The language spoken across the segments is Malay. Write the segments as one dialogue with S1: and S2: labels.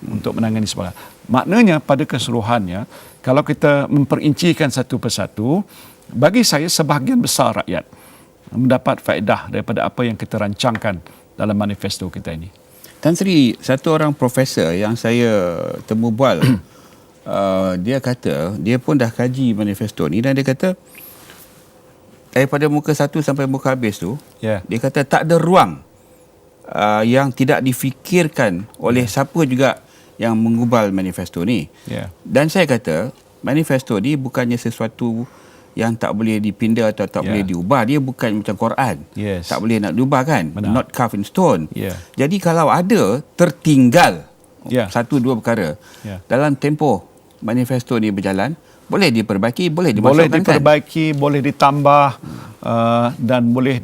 S1: untuk menangani sebagainya. Maknanya pada keseluruhannya, kalau kita memperincikan satu persatu, bagi saya sebahagian besar rakyat mendapat faedah daripada apa yang kita rancangkan dalam manifesto kita ini.
S2: Tan Sri, satu orang profesor yang saya temu bual, dia kata, dia pun dah kaji manifesto ni dan dia kata, daripada muka 1 sampai muka habis tu, dia kata tak ada ruang yang tidak difikirkan oleh siapa juga yang menggubal manifesto ni. Dan saya kata, manifesto ni bukannya sesuatu yang tak boleh dipindah atau tak boleh diubah. Dia bukan macam Quran. Tak boleh nak diubah kan? Not carved in stone. Jadi kalau ada tertinggal satu dua perkara dalam tempoh manifesto ni berjalan, boleh diperbaiki, boleh dimasukkan,
S1: boleh diperbaiki, kan? Boleh ditambah dan boleh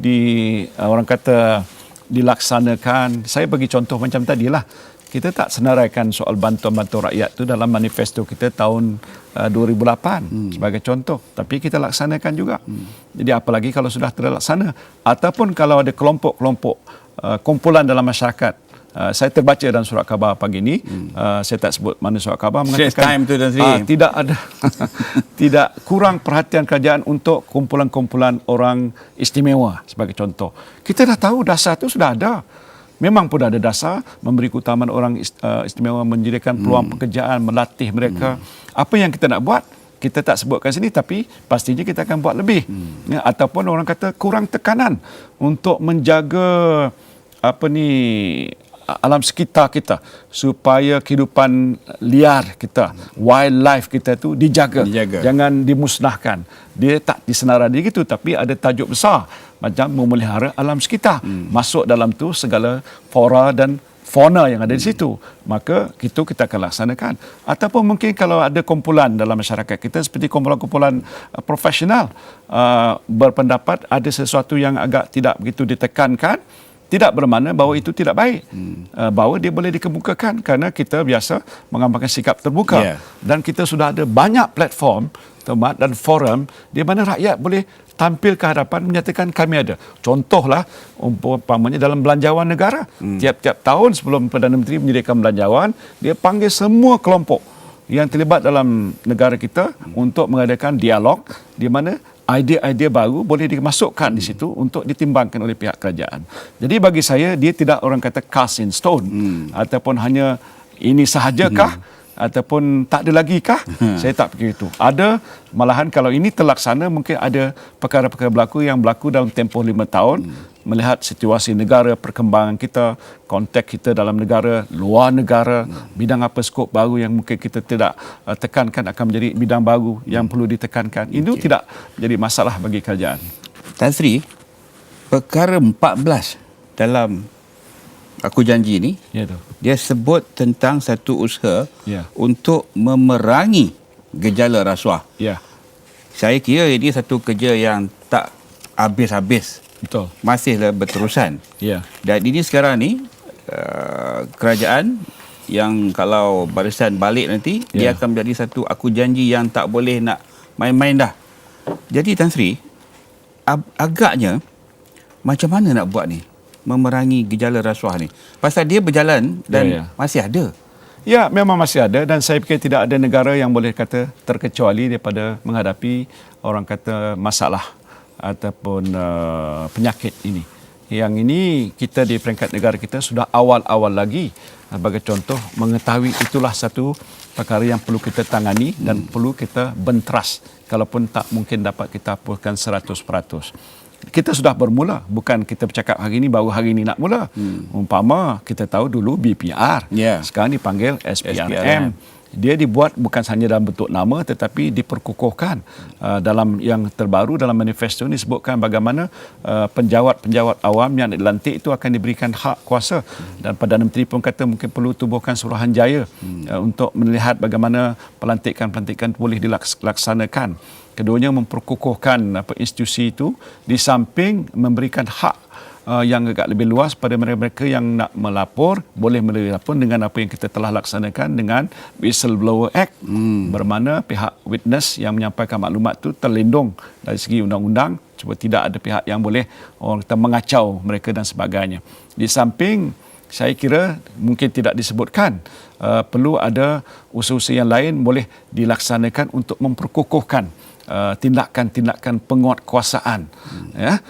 S1: orang kata dilaksanakan. Saya bagi contoh macam tadilah. Kita tak senaraikan soal bantuan-bantuan rakyat tu dalam manifesto kita tahun 2008 sebagai contoh. Tapi kita laksanakan juga. Jadi apalagi kalau sudah terlaksana. Ataupun kalau ada kelompok-kelompok kumpulan dalam masyarakat. Saya terbaca dalam surat khabar pagi ini, saya tak sebut mana surat khabar, mengatakan tidak ada tidak kurang perhatian kerajaan untuk kumpulan-kumpulan orang istimewa sebagai contoh. Kita dah tahu dasar itu sudah ada. Memang pun ada dasar memberi keutamaan orang istimewa, menyediakan peluang pekerjaan, melatih mereka. Apa yang kita nak buat, kita tak sebutkan sini, tapi pastinya kita akan buat lebih. Ataupun orang kata kurang tekanan untuk menjaga alam sekitar kita supaya kehidupan liar kita, wildlife kita tu dijaga. Jangan dimusnahkan. Dia tak disenarai gitu, tapi ada tajuk besar macam memelihara alam sekitar. Masuk dalam tu segala flora dan fauna yang ada di situ. Maka itu kita akan laksanakan. Ataupun mungkin kalau ada kumpulan dalam masyarakat kita seperti kumpulan-kumpulan profesional berpendapat ada sesuatu yang agak tidak begitu ditekankan, tidak bermakna bahawa itu tidak baik. Bahawa dia boleh dikemukakan kerana kita biasa mengamalkan sikap terbuka. Dan kita sudah ada banyak platform dan forum di mana rakyat boleh tampil ke hadapan menyatakan kami ada. Contohlah umpamanya dalam belanjawan negara. Tiap-tiap tahun sebelum Perdana Menteri menyediakan belanjawan, dia panggil semua kelompok yang terlibat dalam negara kita untuk mengadakan dialog di mana idea-idea baru boleh dimasukkan di situ untuk ditimbangkan oleh pihak kerajaan. Jadi bagi saya, dia tidak orang kata cast in stone ataupun hanya ini sahajakah ataupun tak ada lagi kah? Saya tak fikir itu. Ada, malahan kalau ini terlaksana, mungkin ada perkara-perkara yang berlaku dalam tempoh 5 tahun, melihat situasi negara, perkembangan kita, konteks kita dalam negara, luar negara, bidang apa skop baru yang mungkin kita tidak tekankan akan menjadi bidang baru yang perlu ditekankan. Itu tidak menjadi masalah bagi kerajaan.
S2: Tan Sri, perkara 14 dalam Aku Janji ni, dia sebut tentang satu usaha untuk memerangi gejala rasuah. Saya kira ini satu kerja yang tak habis-habis.
S1: Betul.
S2: Masihlah berterusan. Dan ini sekarang ni, kerajaan yang kalau barisan balik nanti, dia akan menjadi satu Aku Janji yang tak boleh nak main-main dah. Jadi Tan Sri, agaknya macam mana nak buat ni? Memerangi gejala rasuah ni. Pasal dia berjalan dan masih ada.
S1: Ya, memang masih ada dan saya fikir tidak ada negara yang boleh kata terkecuali daripada menghadapi orang kata masalah ataupun penyakit ini. Yang ini kita di peringkat negara kita sudah awal-awal lagi sebagai contoh mengetahui itulah satu perkara yang perlu kita tangani dan perlu kita benteras. Kalaupun tak mungkin dapat kita hapuskan 100%. Kita sudah bermula, bukan kita bercakap hari ini baru hari ini nak mula. Umpama kita tahu dulu BPR, sekarang dipanggil SPRM. Dia dibuat bukan hanya dalam bentuk nama tetapi diperkukuhkan. Dalam yang terbaru dalam manifesto ini disebutkan bagaimana penjawat-penjawat awam yang dilantik itu akan diberikan hak kuasa. Dan Perdana Menteri pun kata mungkin perlu tubuhkan Suruhanjaya untuk melihat bagaimana pelantikan-pelantikan boleh dilaksanakan. Keduanya memperkukuhkan institusi itu di samping memberikan hak yang agak lebih luas pada mereka yang nak melapor, boleh melapor dengan apa yang kita telah laksanakan dengan Whistleblower Act. Bermakna pihak witness yang menyampaikan maklumat itu terlindung dari segi undang-undang, supaya tidak ada pihak yang boleh orang kata mengacau mereka dan sebagainya. Di samping saya kira mungkin tidak disebutkan. Perlu ada usaha-usaha yang lain boleh dilaksanakan untuk memperkukuhkan tindakan-tindakan penguatkuasaan. Ya,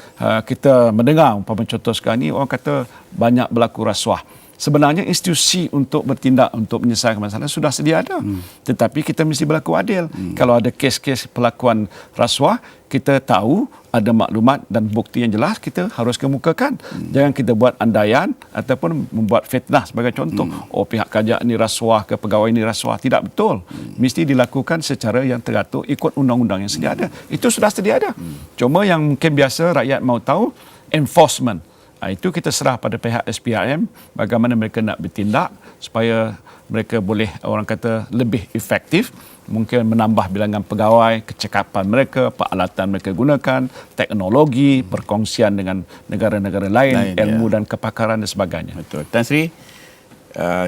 S1: kita mendengar umpama contoh sekarang ni orang kata banyak berlaku rasuah. Sebenarnya institusi untuk bertindak untuk menyelesaikan masalah sudah sedia ada. Tetapi kita mesti berlaku adil. Kalau ada kes-kes pelakuan rasuah, kita tahu ada maklumat dan bukti yang jelas, kita harus kemukakan. Jangan kita buat andaian ataupun membuat fitnah sebagai contoh. Oh, pihak kerajaan ni rasuah ke pegawai ni rasuah. Tidak betul. Mesti dilakukan secara yang teratur ikut undang-undang yang sedia ada. Itu sudah sedia ada. Cuma yang mungkin biasa rakyat mau tahu enforcement. Itu kita serah pada pihak SPRM bagaimana mereka nak bertindak supaya mereka boleh, orang kata, lebih efektif, mungkin menambah bilangan pegawai, kecekapan mereka, peralatan mereka gunakan, teknologi, perkongsian dengan negara-negara lain, ilmu dan kepakaran dan sebagainya.
S2: Betul. Tan Sri,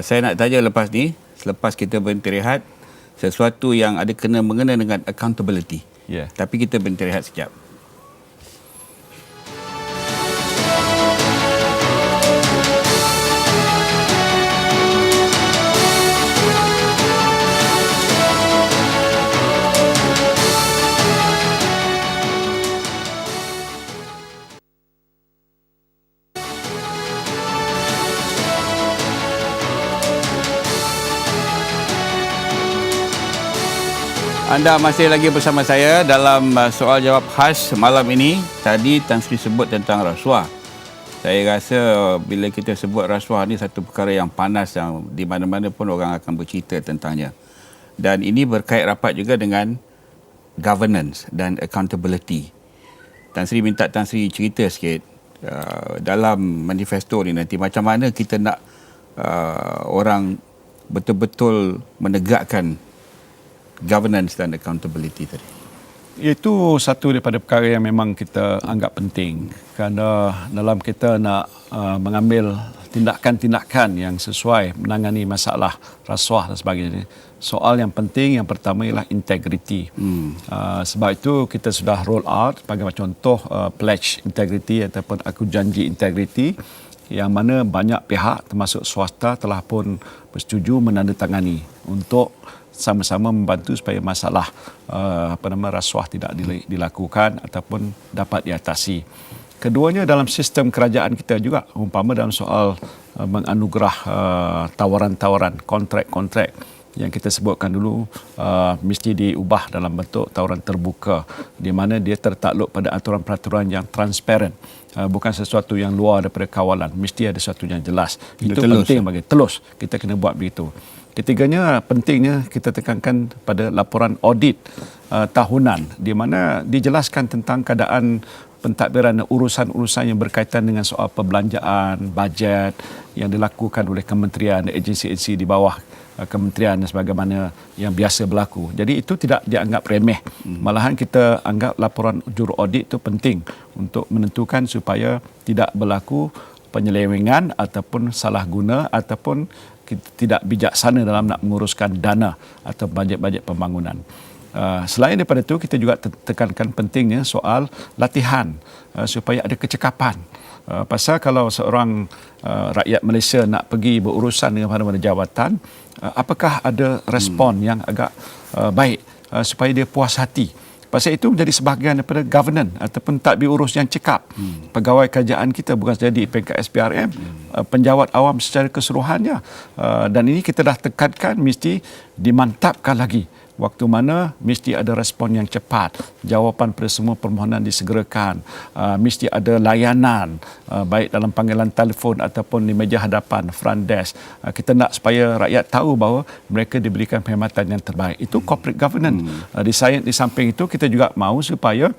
S2: saya nak tanya lepas ni, selepas kita berhenti rehat, sesuatu yang ada mengena dengan accountability. Tapi kita berhenti rehat sekejap. Anda masih lagi bersama saya dalam soal jawab khas malam ini. Tadi Tan Sri sebut tentang rasuah. Saya rasa bila kita sebut rasuah ni satu perkara yang panas yang di mana-mana pun orang akan bercerita tentangnya. Dan ini berkait rapat juga dengan governance dan accountability. Tan Sri minta Tan Sri cerita sikit dalam manifesto ni nanti macam mana kita nak orang betul-betul menegakkan governance dan accountability tadi.
S1: Itu satu daripada perkara yang memang kita anggap penting kerana dalam kita nak mengambil tindakan-tindakan yang sesuai menangani masalah rasuah dan sebagainya. Soal yang penting yang pertama ialah integriti. Sebab itu kita sudah roll out sebagai contoh pledge integrity ataupun aku janji integrity yang mana banyak pihak termasuk swasta telah pun bersetuju menandatangani untuk sama-sama membantu supaya masalah rasuah tidak dilakukan ataupun dapat diatasi. Keduanya dalam sistem kerajaan kita juga, umpama dalam soal menganugerah tawaran-tawaran, kontrak-kontrak yang kita sebutkan dulu mesti diubah dalam bentuk tawaran terbuka di mana dia tertakluk pada aturan-peraturan yang transparent. Bukan sesuatu yang luar daripada kawalan, mesti ada sesuatu yang jelas. Itu penting bagi telus kita kena buat begitu. Ketiganya, pentingnya kita tekankan pada laporan audit tahunan di mana dijelaskan tentang keadaan pentadbiran urusan-urusan yang berkaitan dengan soal perbelanjaan, bajet yang dilakukan oleh kementerian, agensi-agensi di bawah kementerian dan sebagaimana yang biasa berlaku. Jadi itu tidak dianggap remeh. Malahan kita anggap laporan juru audit itu penting untuk menentukan supaya tidak berlaku penyelewengan ataupun salah guna ataupun tidak bijaksana dalam nak menguruskan dana atau bajet-bajet pembangunan. Selain daripada itu, kita juga tekankan pentingnya soal latihan supaya ada kecekapan. Pasal kalau seorang rakyat Malaysia nak pergi berurusan dengan mana-mana jawatan, apakah ada respon yang agak baik supaya dia puas hati. Pasal itu menjadi sebahagian daripada governance ataupun tadbir urus yang cekap. Pegawai kerajaan kita bukan saja di peringkat SPRM, penjawat awam secara keseluruhannya. Dan ini kita dah tekankan mesti dimantapkan lagi. Waktu mana mesti ada respon yang cepat, jawapan pada semua permohonan disegerakan, mesti ada layanan baik dalam panggilan telefon ataupun di meja hadapan, front desk. Kita nak supaya rakyat tahu bahawa mereka diberikan perkhidmatan yang terbaik. Itu corporate governance. Di samping itu kita juga mahu supaya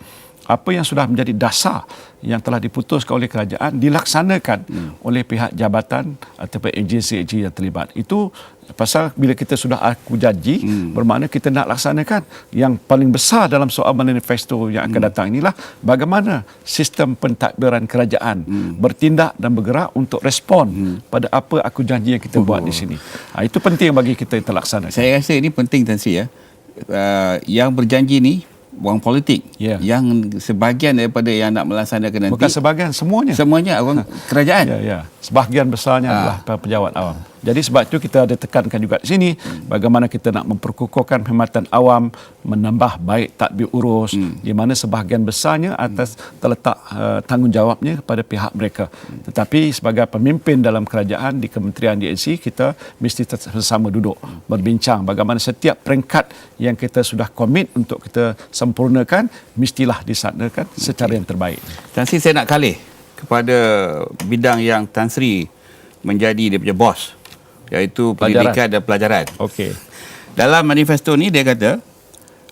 S1: apa yang sudah menjadi dasar yang telah diputuskan oleh kerajaan dilaksanakan oleh pihak jabatan ataupun agensi-agensi yang terlibat. Itu pasal bila kita sudah aku janji, bermakna kita nak laksanakan. Yang paling besar dalam soal manifesto yang akan datang inilah bagaimana sistem pentadbiran kerajaan bertindak dan bergerak untuk respon pada apa aku janji yang kita buat di sini. Itu penting bagi kita terlaksanakan.
S2: Saya rasa ini penting Tan Sri ya. Yang berjanji ni orang politik yang sebahagian daripada yang nak melaksanakan nanti.
S1: Bukan sebahagian, semuanya.
S2: Semuanya orang kerajaan.
S1: Sebahagian besarnya adalah pejabat awam. Jadi sebab itu kita ada tekankan juga di sini bagaimana kita nak memperkukuhkan perkhidmatan awam, menambah baik tadbir urus, di mana sebahagian besarnya atas terletak tanggungjawabnya kepada pihak mereka. Tetapi sebagai pemimpin dalam kerajaan di Kementerian DNC, kita mesti bersama duduk berbincang bagaimana setiap peringkat yang kita sudah komit untuk kita sempurnakan mestilah disanakan secara yang terbaik.
S2: Tan Sri, saya nak kalih kepada bidang yang Tan Sri menjadi dia punya bos, iaitu pendidikan dan pelajaran.
S1: Okey.
S2: Dalam manifesto ni dia kata,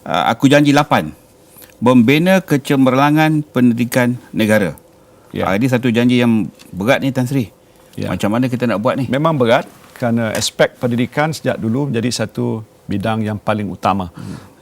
S2: aku janji 8 membina kecemerlangan pendidikan negara. Ini satu janji yang berat ni Tan Sri. Macam mana kita nak buat ni?
S1: Memang berat kerana aspek pendidikan sejak dulu menjadi satu bidang yang paling utama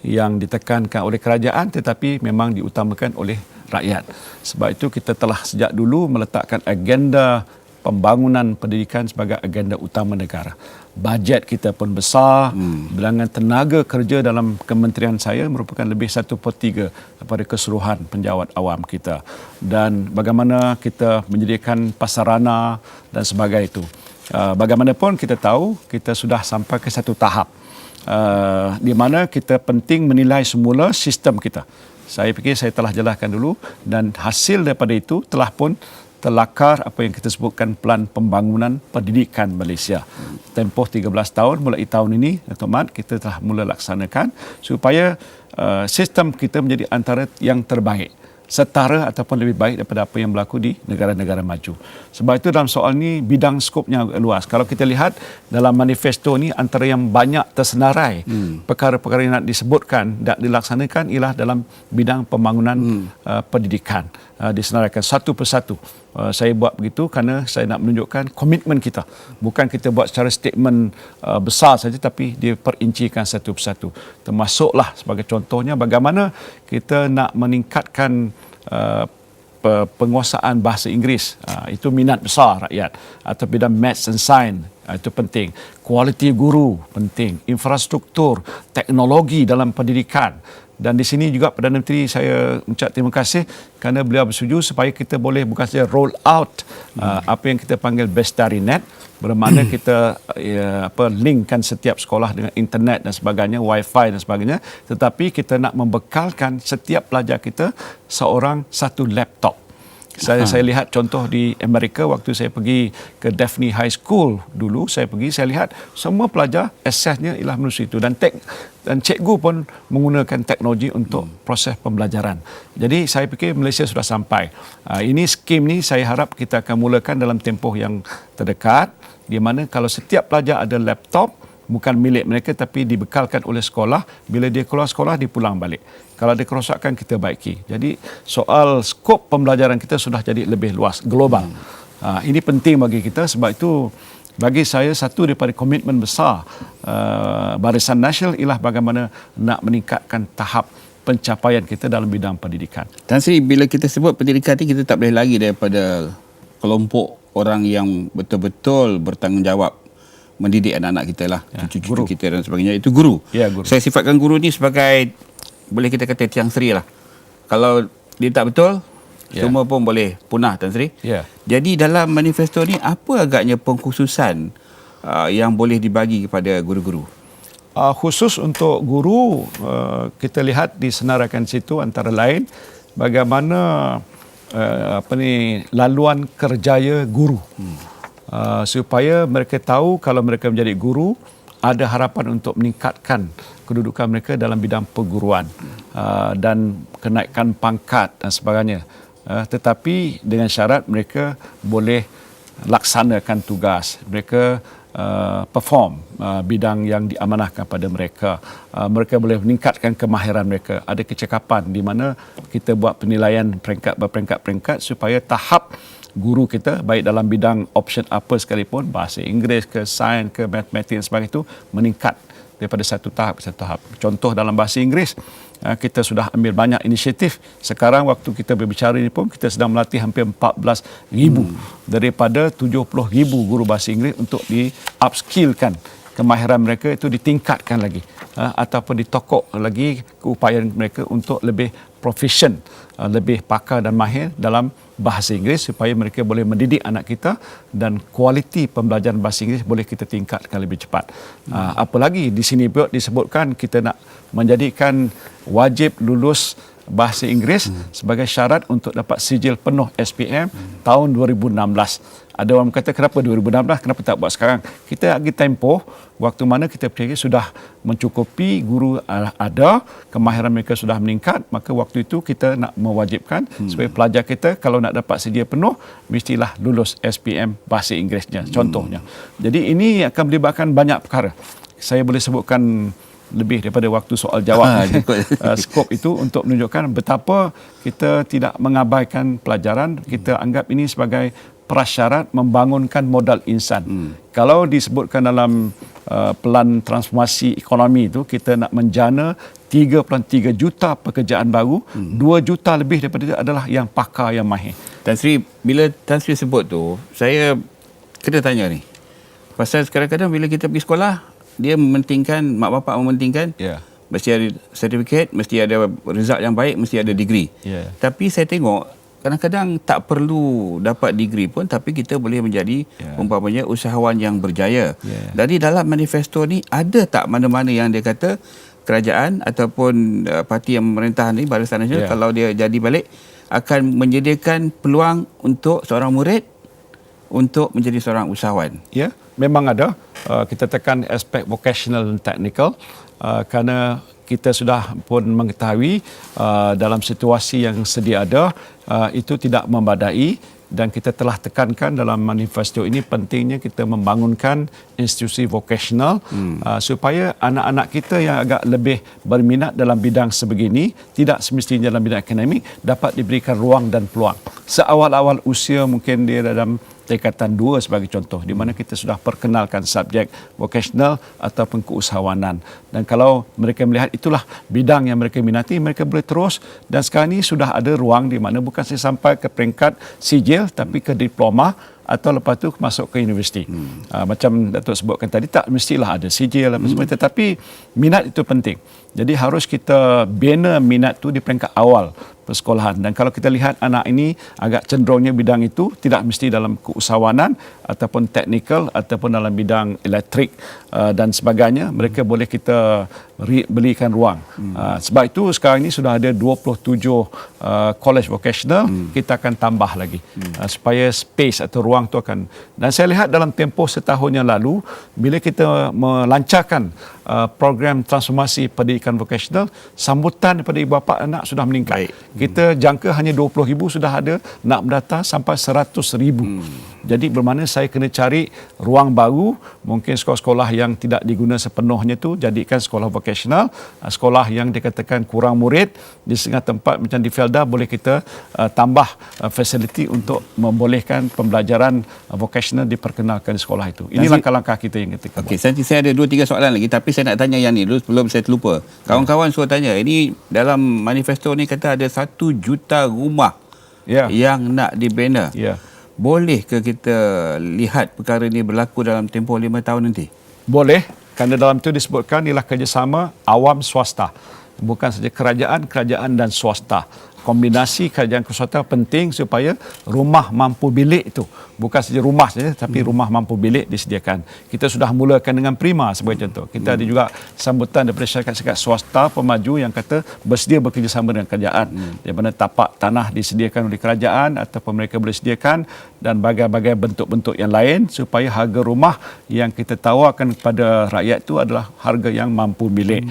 S1: yang ditekankan oleh kerajaan tetapi memang diutamakan oleh rakyat. Sebab itu kita telah sejak dulu meletakkan agenda pembangunan pendidikan sebagai agenda utama negara. Bajet kita pun besar, bilangan tenaga kerja dalam kementerian saya merupakan lebih 1/3 daripada keseluruhan penjawat awam kita. Dan bagaimana kita menyediakan pasarana dan sebagainya itu. Bagaimanapun kita tahu kita sudah sampai ke satu tahap di mana kita penting menilai semula sistem kita. Saya fikir saya telah jelaskan dulu dan hasil daripada itu telah pun terlakar apa yang kita sebutkan Pelan Pembangunan Pendidikan Malaysia. Tempoh 13 tahun mulai tahun ini, Dato' Mat, kita telah mula laksanakan supaya sistem kita menjadi antara yang terbaik, setara ataupun lebih baik daripada apa yang berlaku di negara-negara maju. Sebab itu dalam soal ini bidang skopnya luas. Kalau kita lihat dalam manifesto ni antara yang banyak tersenarai perkara-perkara yang nak disebutkan dan dilaksanakan ialah dalam bidang pembangunan pendidikan. Disenaraikan satu persatu. Saya buat begitu kerana saya nak menunjukkan komitmen kita. Bukan kita buat secara statement besar saja tapi diperincikan satu persatu. Termasuklah sebagai contohnya bagaimana kita nak meningkatkan penguasaan bahasa Inggeris. Itu minat besar rakyat. Atau bidang maths and science. Itu penting. Kualiti guru penting. Infrastruktur, teknologi dalam pendidikan. Dan di sini juga Perdana Menteri saya ucap terima kasih kerana beliau bersetuju supaya kita boleh bukan saja roll out apa yang kita panggil Bestarinet, bermakna kita linkkan setiap sekolah dengan internet dan sebagainya, wifi dan sebagainya, tetapi kita nak membekalkan setiap pelajar kita satu laptop. Saya lihat contoh di Amerika waktu saya pergi ke Daphne High School dulu, saya lihat semua pelajar aksesnya ialah melalui itu dan cikgu pun menggunakan teknologi untuk proses pembelajaran. Jadi saya fikir Malaysia sudah sampai. Ini skim ni saya harap kita akan mulakan dalam tempoh yang terdekat di mana kalau setiap pelajar ada laptop bukan milik mereka tapi dibekalkan oleh sekolah, bila dia keluar sekolah dia pulang balik. Kalau ada kerosakan kita baiki. Jadi soal skop pembelajaran kita sudah jadi lebih luas, global. Ini penting bagi kita sebab itu bagi saya satu daripada komitmen besar Barisan Nasional ialah bagaimana nak meningkatkan tahap pencapaian kita dalam bidang pendidikan.
S2: Tan Sri, bila kita sebut pendidikan ni kita tak boleh lari daripada kelompok orang yang betul-betul bertanggungjawab mendidik anak-anak kita lah, cucu-cucu kita dan sebagainya. Itu guru.
S1: Ya, guru.
S2: Saya sifatkan guru ni sebagai, boleh kita kata tiang seri lah. Kalau dia tak betul, semua pun boleh punah, Tan Sri. Jadi dalam manifesto ni, apa agaknya pengkhususan yang boleh dibagi kepada guru-guru?
S1: Khusus untuk guru, kita lihat disenaraikan situ antara lain bagaimana laluan kerjaya guru. Supaya mereka tahu kalau mereka menjadi guru ada harapan untuk meningkatkan kedudukan mereka dalam bidang perguruan dan kenaikan pangkat dan sebagainya. Tetapi dengan syarat mereka boleh laksanakan tugas, mereka perform bidang yang diamanahkan pada mereka. Mereka boleh meningkatkan kemahiran mereka. Ada kecekapan di mana kita buat penilaian peringkat berperingkat-peringkat supaya tahap guru kita baik dalam bidang option apa sekalipun, bahasa Inggeris ke sains ke matematik dan sebagainya itu meningkat daripada satu tahap ke satu tahap. Contoh dalam bahasa Inggeris, kita sudah ambil banyak inisiatif. Sekarang waktu kita berbicara ini pun kita sedang melatih hampir 14,000 daripada 70,000 guru bahasa Inggeris untuk di-upskillkan kemahiran mereka itu ditingkatkan lagi ataupun ditokok lagi keupayaan mereka untuk lebih proficient, lebih pakar dan mahir dalam bahasa Inggeris supaya mereka boleh mendidik anak kita dan kualiti pembelajaran bahasa Inggeris boleh kita tingkatkan lebih cepat. Apalagi di sini disebutkan kita nak menjadikan wajib lulus bahasa Inggeris sebagai syarat untuk dapat sijil penuh SPM tahun 2016. Ada orang kata kenapa 2016, kenapa tak buat sekarang? Kita bagi tempoh waktu mana kita percaya sudah mencukupi, guru ada, kemahiran mereka sudah meningkat, maka waktu itu kita nak mewajibkan supaya pelajar kita kalau nak dapat sijil penuh mestilah lulus SPM bahasa Inggerisnya contohnya. Jadi ini akan melibatkan banyak perkara. Saya boleh sebutkan lebih daripada waktu soal jawab skop itu untuk menunjukkan betapa kita tidak mengabaikan pelajaran, kita anggap ini sebagai prasyarat membangunkan modal insan. Kalau disebutkan dalam pelan transformasi ekonomi itu kita nak menjana 3.3 juta pekerjaan baru, 2 juta lebih daripada itu adalah yang pakar, yang mahir.
S2: Tan Sri, bila Tan Sri sebut tu, saya kena tanya ni. Pasal kadang-kadang bila kita pergi sekolah, dia mementingkan, mak bapak mementingkan, mesti ada sertifikat, mesti ada result yang baik, mesti ada degree. Tapi saya tengok, kadang-kadang tak perlu dapat degree pun, tapi kita boleh menjadi umpamanya usahawan yang berjaya. Dari dalam manifesto ni, ada tak mana-mana yang dia kata kerajaan ataupun parti yang memerintah ni, Barisan Nasional, kalau dia jadi balik, akan menyediakan peluang untuk seorang murid untuk menjadi seorang usahawan?
S1: Ya, memang ada. Kita tekan aspek vocational dan technical kerana kita sudah pun mengetahui dalam situasi yang sedia ada itu tidak membadai, dan kita telah tekankan dalam manifesto ini pentingnya kita membangunkan institusi vocational supaya anak-anak kita yang agak lebih berminat dalam bidang sebegini, tidak semestinya dalam bidang akademik, dapat diberikan ruang dan peluang. Seawal-awal usia mungkin dia dalam tingkatan 2 sebagai contoh, di mana kita sudah perkenalkan subjek vocational ataupun keusahawanan. Dan kalau mereka melihat itulah bidang yang mereka minati, mereka boleh terus. Dan sekarang ini sudah ada ruang di mana bukan saya sampai ke peringkat sijil, tapi ke diploma atau lepas tu masuk ke universiti. Macam Datuk sebutkan tadi, tak mestilah ada sijil apa semua, tetapi minat itu penting. Jadi harus kita bina minat tu di peringkat awal persekolahan. Dan kalau kita lihat anak ini agak cenderungnya bidang itu, tidak mesti dalam keusahawanan ataupun teknikal ataupun dalam bidang elektrik dan sebagainya, mereka boleh kita berikan ruang. Sebab itu sekarang ini sudah ada 27 college vocational, kita akan tambah lagi supaya space atau ruang tu akan. Dan saya lihat dalam tempoh setahun yang lalu, bila kita melancarkan program transformasi pendidikan vocational, sambutan daripada ibu bapa anak sudah meningkat. Kita jangka hanya 20,000, sudah ada nak mendata sampai 100,000. Jadi bermakna saya kena cari ruang baru, mungkin sekolah-sekolah yang tidak diguna sepenuhnya tu jadikan sekolah vocational, sekolah yang dikatakan kurang murid di setengah tempat macam di Felda, boleh kita tambah fasiliti untuk membolehkan pembelajaran vocational diperkenalkan di sekolah itu. Ini langkah-langkah kita yang kita buat.
S2: Okey, saya ada 2-3 soalan lagi, tapi saya nak tanya yang ni dulu sebelum saya terlupa. Kawan-kawan suruh tanya, ini dalam manifesto ni kata ada 1 juta rumah yang nak dibina. Boleh ke kita lihat perkara ini berlaku dalam tempoh 5 tahun nanti?
S1: Boleh, kerana dalam itu disebutkan ialah kerjasama awam swasta. Bukan saja kerajaan dan swasta. Kombinasi kerajaan swasta penting supaya rumah mampu bilik itu, bukan saja rumah saja, tapi rumah mampu bilik disediakan. Kita sudah mulakan dengan Prima sebagai contoh. Kita ada juga sambutan daripada syarikat-syarikat swasta pemaju yang kata bersedia bekerjasama dengan kerajaan. Di mana tapak tanah disediakan oleh kerajaan ataupun mereka boleh sediakan, dan bagai-bagai bentuk-bentuk yang lain supaya harga rumah yang kita tawarkan kepada rakyat itu adalah harga yang mampu bilik.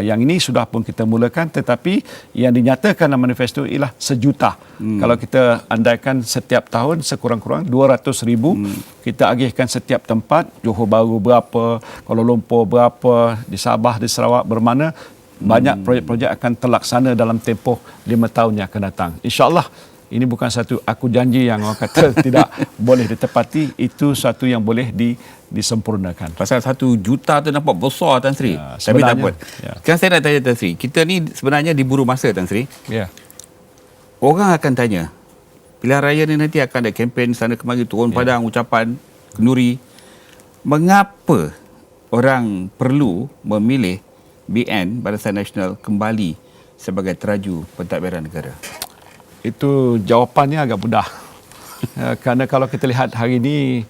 S1: Yang ini sudah pun kita mulakan, tetapi yang dinyatakan dalam manifesto ialah 1 juta. Kalau kita andaikan setiap tahun sekurang-kurang 200,000, kita agihkan setiap tempat, Johor Bahru berapa, Kuala Lumpur berapa, di Sabah, di Sarawak, bermana banyak projek-projek akan terlaksana dalam tempoh 5 tahun yang akan datang. InsyaAllah ini bukan satu aku janji yang orang kata tidak boleh ditepati, itu satu yang boleh disempurnakan.
S2: Pasal 1 juta tu nampak besar, Tan Sri. Tapi tak apa. Sekarang saya nak tanya Tan Sri, kita ni sebenarnya diburu masa, Tan Sri. Orang akan tanya, pilihan raya ni nanti akan ada kempen sana kemari, turun padang, ucapan kenduri. Mengapa orang perlu memilih BN, Barisan Nasional, kembali sebagai teraju pentadbiran negara?
S1: Itu jawapannya agak mudah. Kerana kalau kita lihat hari ini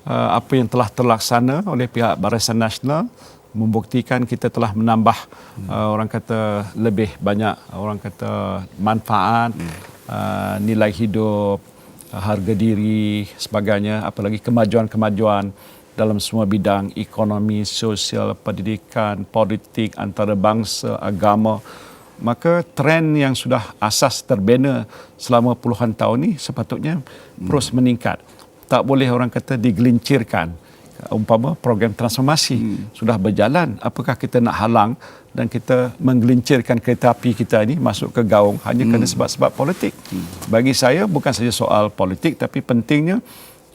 S1: apa yang telah terlaksana oleh pihak Barisan Nasional membuktikan kita telah menambah orang kata lebih banyak orang kata manfaat, nilai hidup, harga diri, sebagainya, apalagi kemajuan-kemajuan dalam semua bidang ekonomi, sosial, pendidikan, politik, antarabangsa, agama. Maka trend yang sudah asas terbina selama puluhan tahun ini sepatutnya terus meningkat. Tak boleh orang kata digelincirkan. Umpama program transformasi sudah berjalan, apakah kita nak halang dan kita menggelincirkan kereta api kita ini masuk ke gaung hanya kerana sebab-sebab politik? Bagi saya bukan saja soal politik, tapi pentingnya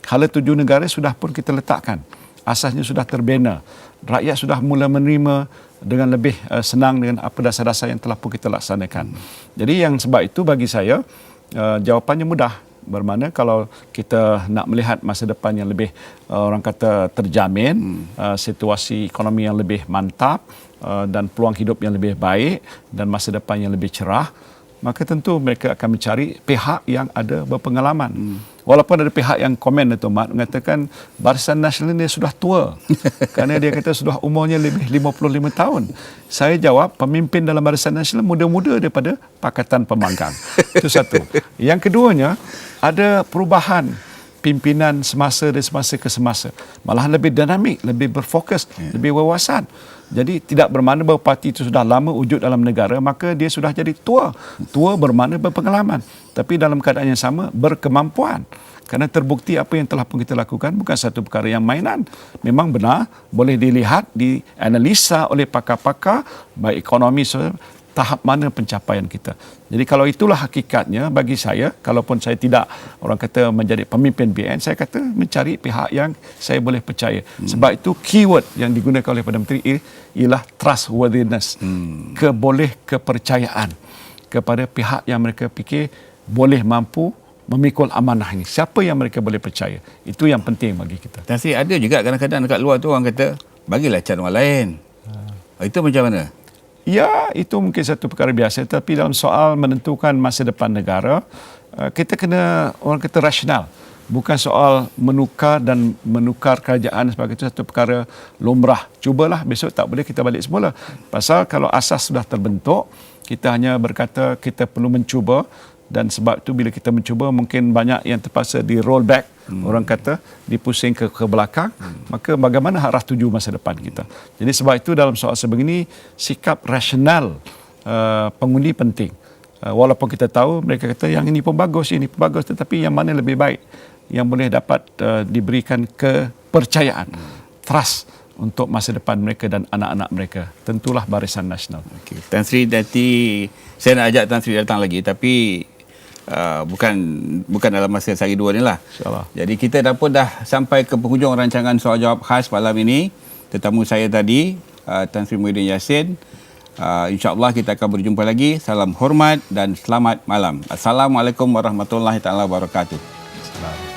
S1: hala tuju negara sudah pun kita letakkan. Asasnya sudah terbina. Rakyat sudah mula menerima dengan lebih senang dengan apa dasar-dasar yang telah pun kita laksanakan. Jadi yang sebab itu bagi saya jawapannya mudah. Bermakna kalau kita nak melihat masa depan yang lebih orang kata terjamin, situasi ekonomi yang lebih mantap dan peluang hidup yang lebih baik dan masa depan yang lebih cerah, maka tentu mereka akan mencari pihak yang ada berpengalaman. Walaupun ada pihak yang komen itu, Mat, mengatakan Barisan Nasional ini sudah tua. Kerana dia kata sudah umurnya lebih 55 tahun. Saya jawab, pemimpin dalam Barisan Nasional muda-muda daripada Pakatan Pembangkang. Itu satu. Yang keduanya, ada perubahan pimpinan semasa dari semasa ke semasa. Malah lebih dinamik, lebih berfokus, lebih wawasan. Jadi tidak bermakna bahawa parti itu sudah lama wujud dalam negara, maka dia sudah jadi tua. Tua bermakna berpengalaman. Tapi dalam keadaan yang sama, berkemampuan. Kerana terbukti apa yang telah pun kita lakukan bukan satu perkara yang mainan. Memang benar, boleh dilihat, dianalisa oleh pakar-pakar, baik ekonomi, tahap mana pencapaian kita. Jadi kalau itulah hakikatnya bagi saya, kalaupun saya tidak orang kata menjadi pemimpin BN, saya kata mencari pihak yang saya boleh percaya. Sebab itu keyword yang digunakan oleh Perdana Menteri ialah trustworthiness, kepercayaan kepada pihak yang mereka fikir boleh mampu memikul amanah ini. Siapa yang mereka boleh percaya? Itu yang penting bagi kita.
S2: Tan Sri, ada juga kadang-kadang dekat luar tu orang kata bagilah calon orang lain. Itu macam mana?
S1: Ya, itu mungkin satu perkara biasa, tapi dalam soal menentukan masa depan negara, kita kena orang kata rasional. Bukan soal menukar kerajaan sebagai itu satu perkara lumrah. Cubalah, besok tak boleh kita balik semula. Pasal kalau asas sudah terbentuk, kita hanya berkata kita perlu mencuba, dan sebab itu bila kita mencuba mungkin banyak yang terpaksa di roll back, orang kata dipusing ke belakang, maka bagaimana arah tuju masa depan kita. Jadi sebab itu dalam soal sebegini sikap rasional pengundi penting. Walaupun kita tahu mereka kata yang ini pun bagus, tetapi yang mana lebih baik yang boleh dapat diberikan kepercayaan, trust untuk masa depan mereka dan anak-anak mereka, tentulah Barisan Nasional.
S2: Okay. Tan Sri, nanti saya nak ajak Tan Sri datang lagi, tapi bukan dalam masa sehari dua ni lah.
S1: InsyaAllah.
S2: Jadi kita pun dah sampai ke penghujung rancangan soal jawab khas malam ini. Tetamu saya tadi Tan Sri Muhyiddin Yassin. InsyaAllah kita akan berjumpa lagi. Salam hormat dan selamat malam. Assalamualaikum warahmatullahi taala wabarakatuh.
S1: Assalamualaikum.